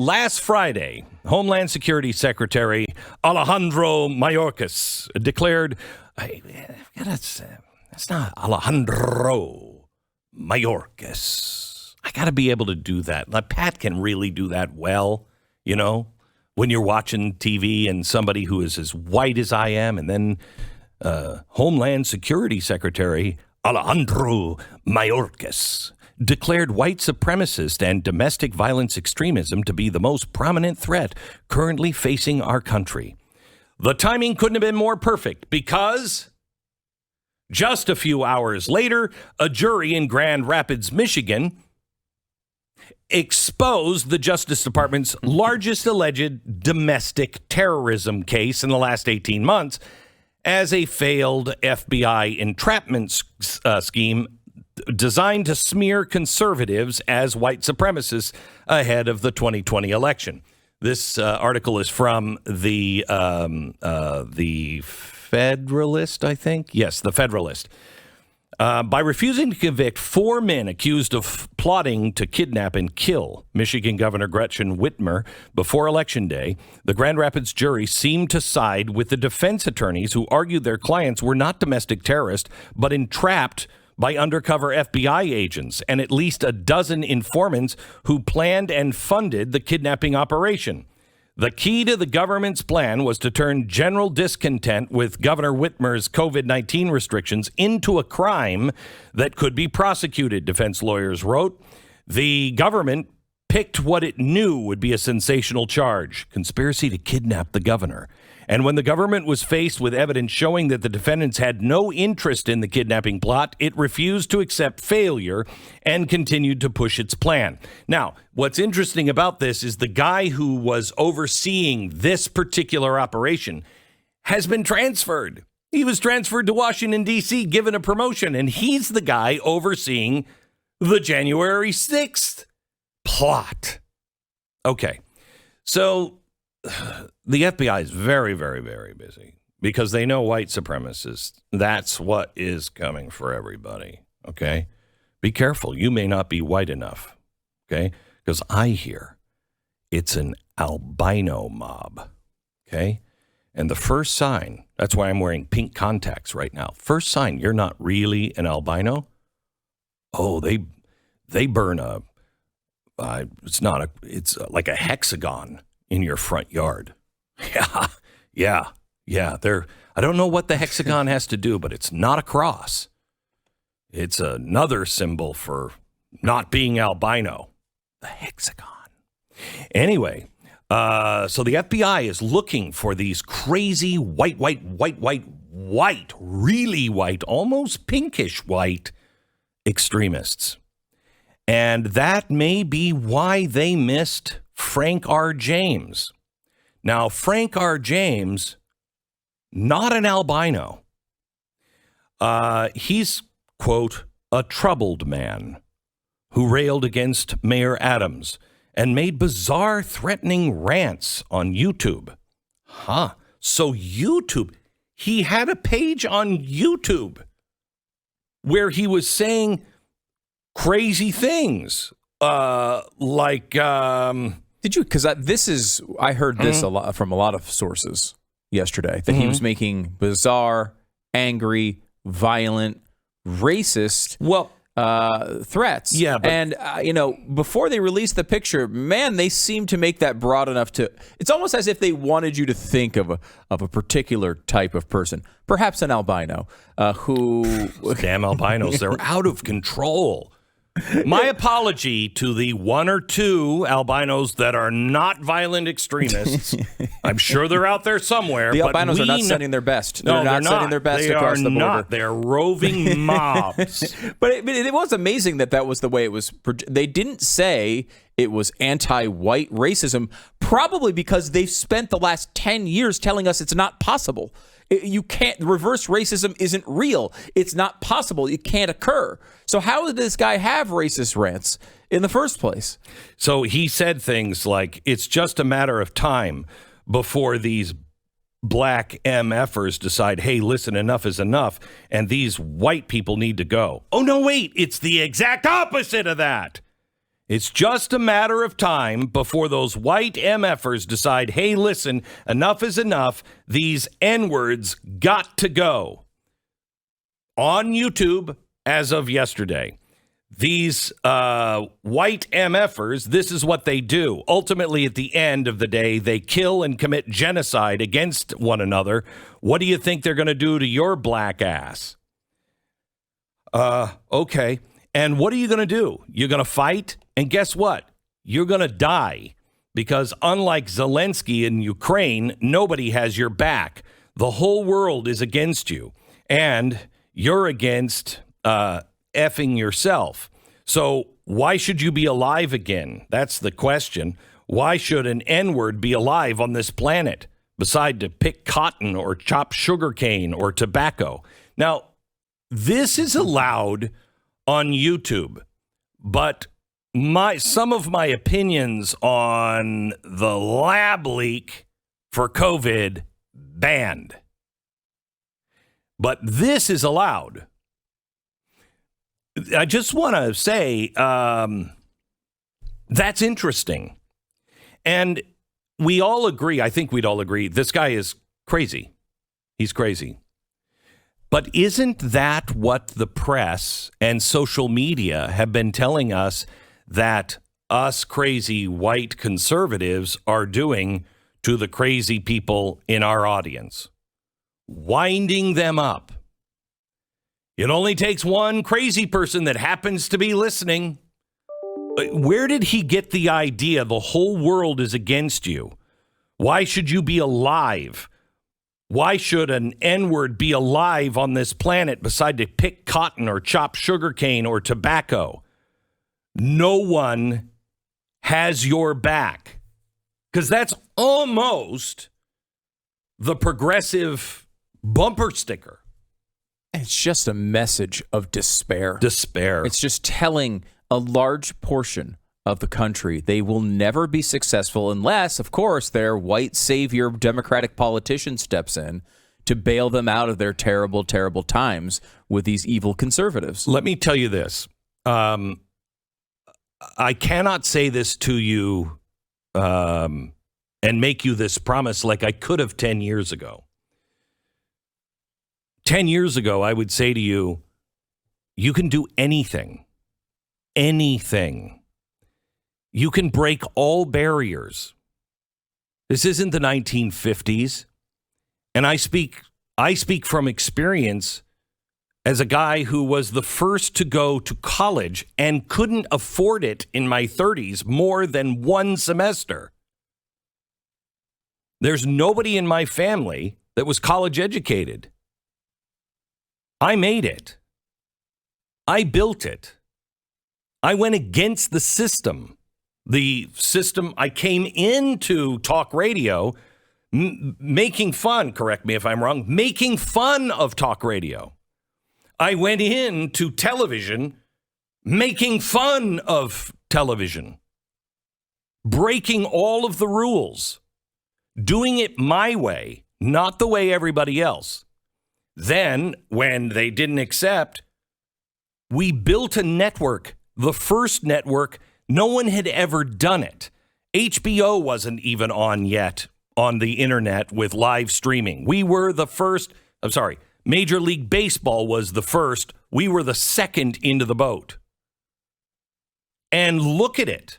Last Friday, Homeland Security Secretary Alejandro Mayorkas declared, that's not Alejandro Mayorkas. I got to be able to do that. Like, Pat can really do that well, you know, when you're watching TV and somebody who is as white as I am, and then Homeland Security Secretary Alejandro Mayorkas declared white supremacist and domestic violence extremism to be the most prominent threat currently facing our country. The timing couldn't have been more perfect because just a few hours later, a jury in Grand Rapids, Michigan, exposed the Justice Department's largest alleged domestic terrorism case in the last 18 months as a failed FBI entrapment scheme designed to smear conservatives as white supremacists ahead of the 2020 election. This article is from the Federalist, I think. Yes, the Federalist. By refusing to convict 4 men accused of plotting to kidnap and kill Michigan Governor Gretchen Whitmer before Election Day, the Grand Rapids jury seemed to side with the defense attorneys who argued their clients were not domestic terrorists, but entrapped by undercover FBI agents and at least a dozen informants who planned and funded the kidnapping operation. The key to the government's plan was to turn general discontent with Governor Whitmer's COVID-19 restrictions into a crime that could be prosecuted, defense lawyers wrote. The government picked what it knew would be a sensational charge, conspiracy to kidnap the governor. And when the government was faced with evidence showing that the defendants had no interest in the kidnapping plot, it refused to accept failure and continued to push its plan. Now, what's interesting about this is the guy who was overseeing this particular operation has been transferred. He was transferred to Washington, D.C., given a promotion, and he's the guy overseeing the January 6th plot. Okay, so the FBI is very, very, very busy because they know white supremacists. That's what is coming for everybody. Okay. Be careful. You may not be white enough. Okay. Because I hear it's an albino mob. Okay. And the first sign, that's why I'm wearing pink contacts right now. First sign you're not really an albino. Oh, they burn it's like a hexagon in your front yard. Yeah. I don't know what the hexagon has to do, but it's not a cross. It's another symbol for not being albino. The hexagon. Anyway, so the FBI is looking for these crazy white, really white, almost pinkish white extremists. And that may be why they missed Frank R. James. Now, Frank R. James, not an albino. He's, quote, a troubled man who railed against Mayor Adams and made bizarre, threatening rants on YouTube. So YouTube, he had a page on YouTube where he was saying crazy things like... Did you? Because I heard this a lot from a lot of sources yesterday, that he was making bizarre, angry, violent, racist threats. Yeah. But, and, before they released the picture, man, they seemed to make that broad enough to, it's almost as if they wanted you to think of a particular type of person, perhaps an albino, who... Damn albinos, they're out of control. My apology to the 1 or 2 albinos that are not violent extremists. I'm sure they're out there somewhere. The albinos are not sending their best. No, they're not sending their best across the border. Not. They're roving mobs. But it was amazing that was the way it was. They didn't say it was anti-white racism, probably because they've spent the last 10 years telling us it's not possible. You can't, reverse racism isn't real. It's not possible. It can't occur. So how did this guy have racist rants in the first place? So he said things like, it's just a matter of time before these black MFers decide, hey, listen, enough is enough, and these white people need to go. Oh, no, wait, it's the exact opposite of that. It's just a matter of time before those white MFers decide, hey, listen, enough is enough. These N-words got to go. On YouTube, as of yesterday, these white MFers, this is what they do. Ultimately, at the end of the day, they kill and commit genocide against one another. What do you think they're going to do to your black ass? Okay. And what are you going to do? You're going to fight? And guess what? You're going to die. Because unlike Zelensky in Ukraine, nobody has your back. The whole world is against you. And you're against effing yourself. So why should you be alive again? That's the question. Why should an N-word be alive on this planet beside to pick cotton or chop sugarcane or tobacco? Now, this is allowed on YouTube, but some of my opinions on the lab leak for COVID banned. But this is allowed. I just want to say that's interesting. And we all agree, I think we'd all agree, this guy is crazy. He's crazy. But isn't that what the press and social media have been telling us that us crazy white conservatives are doing to the crazy people in our audience? Winding them up. It only takes one crazy person that happens to be listening. Where did he get the idea the whole world is against you? Why should you be alive? Why should an N-word be alive on this planet beside to pick cotton or chop sugarcane or tobacco? No one has your back. Because that's almost the progressive bumper sticker. It's just a message of despair. Despair. It's just telling a large portion of the country they will never be successful unless, of course, their white savior Democratic politician steps in to bail them out of their terrible, terrible times with these evil conservatives. Let me tell you this. I cannot say this to you and make you this promise like I could have 10 years ago. 10 years ago, I would say to you, you can do anything. Anything. You can break all barriers. This isn't the 1950s. And I speak from experience as a guy who was the first to go to college and couldn't afford it in my 30s more than one semester. There's nobody in my family that was college educated. I made it. I built it. I went against the system. The system, I came into talk radio making fun, correct me if I'm wrong, making fun of talk radio. I went into television making fun of television, breaking all of the rules, doing it my way, not the way everybody else. Then, when they didn't accept, we built a network, the first network. No one had ever done it. HBO wasn't even on yet on the internet with live streaming. We were the first. I'm sorry. Major League Baseball was the first. We were the second into the boat. And look at it.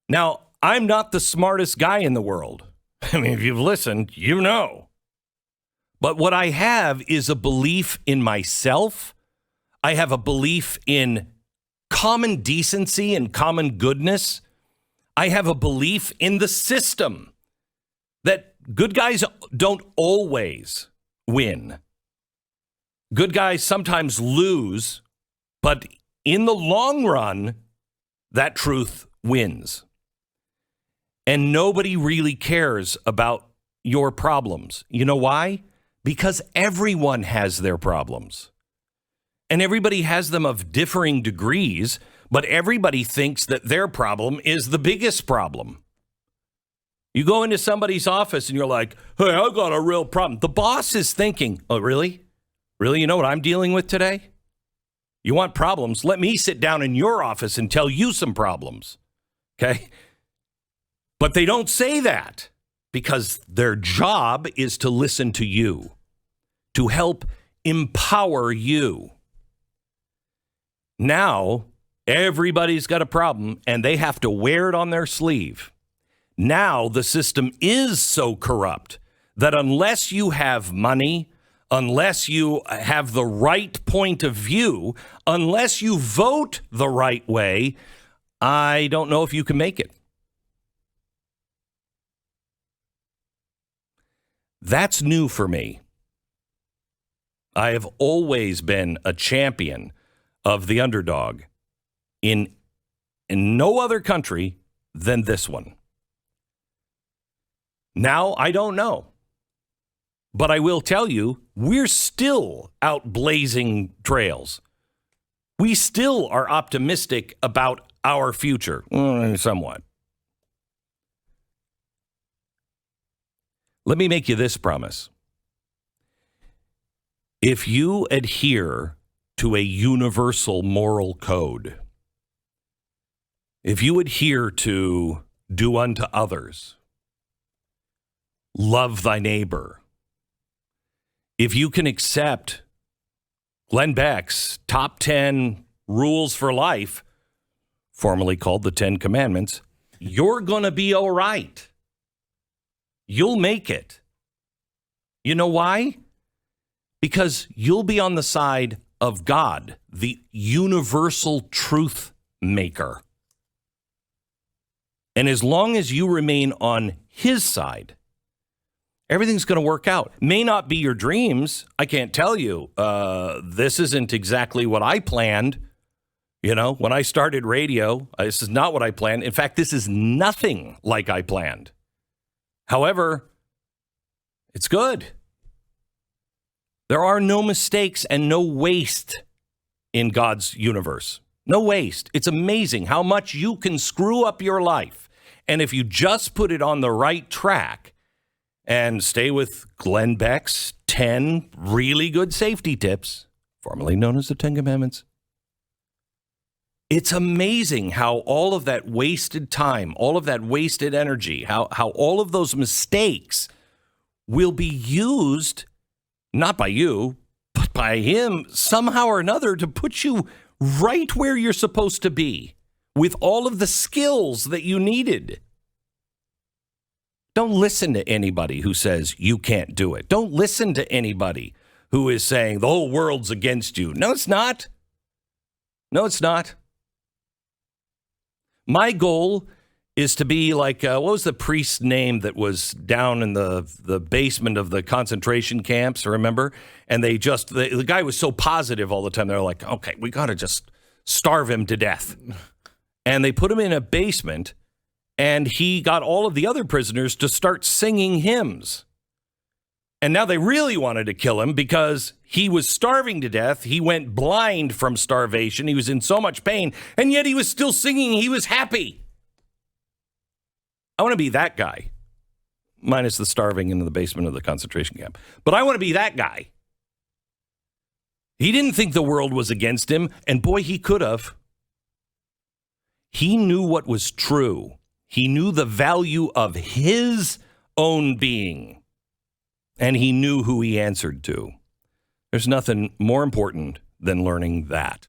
Now, I'm not the smartest guy in the world. I mean, if you've listened, you know. But what I have is a belief in myself. I have a belief in common decency and common goodness. I have a belief in the system that good guys don't always win. Good guys sometimes lose, but in the long run, that truth wins. And nobody really cares about your problems. You know why? Because everyone has their problems. And everybody has them of differing degrees, but everybody thinks that their problem is the biggest problem. You go into somebody's office and you're like, hey, I got a real problem. The boss is thinking, oh, really? Really? You know what I'm dealing with today? You want problems? Let me sit down in your office and tell you some problems. Okay? But they don't say that because their job is to listen to you, to help empower you. Now, everybody's got a problem and they have to wear it on their sleeve. Now, the system is so corrupt that unless you have money, unless you have the right point of view, unless you vote the right way, I don't know if you can make it. That's new for me. I have always been a champion of the underdog in no other country than this one. Now, I don't know. But I will tell you, we're still out blazing trails. We still are optimistic about our future, somewhat. Let me make you this promise. If you adhere to a universal moral code, if you adhere to do unto others, love thy neighbor, if you can accept Glenn Beck's top 10 rules for life, formerly called the 10 Commandments, you're going to be all right. You'll make it. You know why? Because you'll be on the side of God, the universal truth maker. And as long as you remain on his side, everything's going to work out. May not be your dreams. I can't tell you. This isn't exactly what I planned. You know, when I started radio, this is not what I planned. In fact, this is nothing like I planned. However, it's good. There are no mistakes and no waste in God's universe. No waste. It's amazing how much you can screw up your life. And if you just put it on the right track and stay with Glenn Beck's 10 really good safety tips, formerly known as the 10 Commandments, it's amazing how all of that wasted time, all of that wasted energy, how all of those mistakes will be used, not by you, but by him somehow or another to put you right where you're supposed to be with all of the skills that you needed. Don't listen to anybody who says you can't do it. Don't listen to anybody who is saying the whole world's against you. No, it's not. No, it's not. My goal is to be like, what was the priest's name that was down in the basement of the concentration camps, remember? And they just, the guy was so positive all the time. They're like, okay, we got to just starve him to death. And they put him in a basement, and he got all of the other prisoners to start singing hymns. And now they really wanted to kill him because he was starving to death. He went blind from starvation. He was in so much pain, and yet he was still singing. He was happy. I want to be that guy, minus the starving in the basement of the concentration camp. But I want to be that guy. He didn't think the world was against him, and boy, he could have. He knew what was true. He knew the value of his own being. And he knew who he answered to. There's nothing more important than learning that.